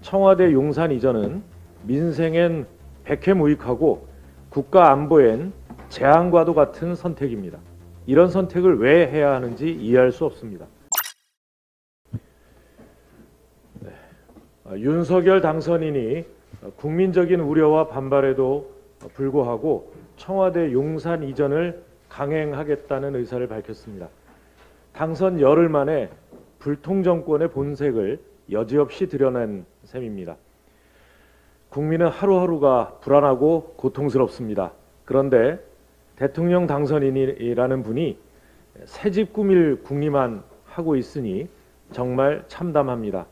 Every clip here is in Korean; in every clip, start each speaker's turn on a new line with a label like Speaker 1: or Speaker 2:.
Speaker 1: 청와대 용산 이전은 민생엔 백해무익하고 국가 안보엔 재앙과도 같은 선택입니다. 이런 선택을 왜 해야 하는지 이해할 수 없습니다. 윤석열 당선인이 국민적인 우려와 반발에도 불구하고 청와대 용산 이전을 강행하겠다는 의사를 밝혔습니다. 당선 열흘 만에 불통정권의 본색을 여지없이 드러낸 셈입니다. 국민은 하루하루가 불안하고 고통스럽습니다. 그런데 대통령 당선인이라는 분이 새집 꾸밀 궁리만 하고 있으니 정말 참담합니다.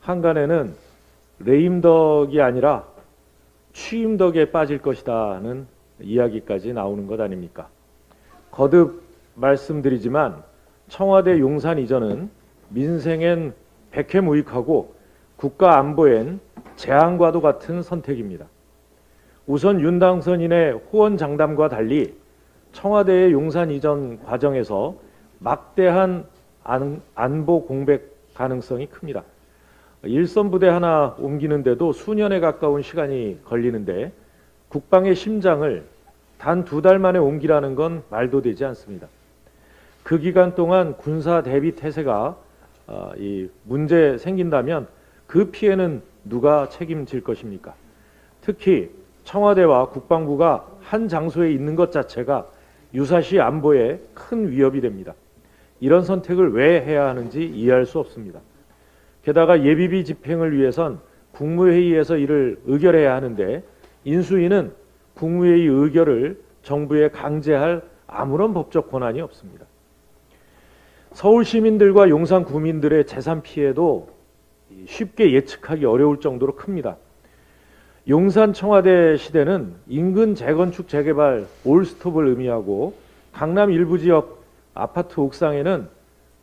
Speaker 1: 한간에는 레임덕이 아니라 취임덕에 빠질 것이다는 이야기까지 나오는 것 아닙니까? 거듭 말씀드리지만 청와대 용산 이전은 민생엔 백해무익하고 국가 안보엔 재앙과도 같은 선택입니다. 우선 윤 당선인의 호언장담과 달리 청와대의 용산 이전 과정에서 막대한 안보 공백 가능성이 큽니다. 일선 부대 하나 옮기는데도 수년에 가까운 시간이 걸리는데 국방의 심장을 단 2달 만에 옮기라는 건 말도 되지 않습니다. 그 기간 동안 군사 대비 태세가 문제 생긴다면 그 피해는 누가 책임질 것입니까? 특히 청와대와 국방부가 한 장소에 있는 것 자체가 유사시 안보에 큰 위협이 됩니다. 이런 선택을 왜 해야 하는지 이해할 수 없습니다. 게다가 예비비 집행을 위해선 국무회의에서 이를 의결해야 하는데 인수위는 국무회의 의결을 정부에 강제할 아무런 법적 권한이 없습니다. 서울 시민들과 용산 구민들의 재산 피해도 쉽게 예측하기 어려울 정도로 큽니다. 용산 청와대 시대는 인근 재건축 재개발 올스톱을 의미하고 강남 일부 지역 아파트 옥상에는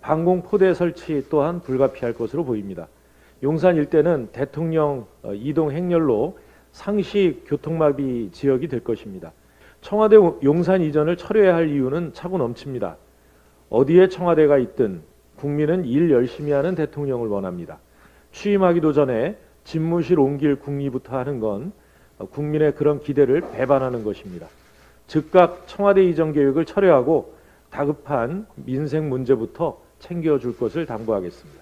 Speaker 1: 방공 포대 설치 또한 불가피할 것으로 보입니다. 용산 일대는 대통령 이동 행렬로 상시 교통마비 지역이 될 것입니다. 청와대 용산 이전을 철회해야 할 이유는 차고 넘칩니다. 어디에 청와대가 있든 국민은 일 열심히 하는 대통령을 원합니다. 취임하기도 전에 집무실 옮길 궁리부터 하는 건 국민의 그런 기대를 배반하는 것입니다. 즉각 청와대 이전 계획을 철회하고 다급한 민생 문제부터 챙겨줄 것을 당부하겠습니다.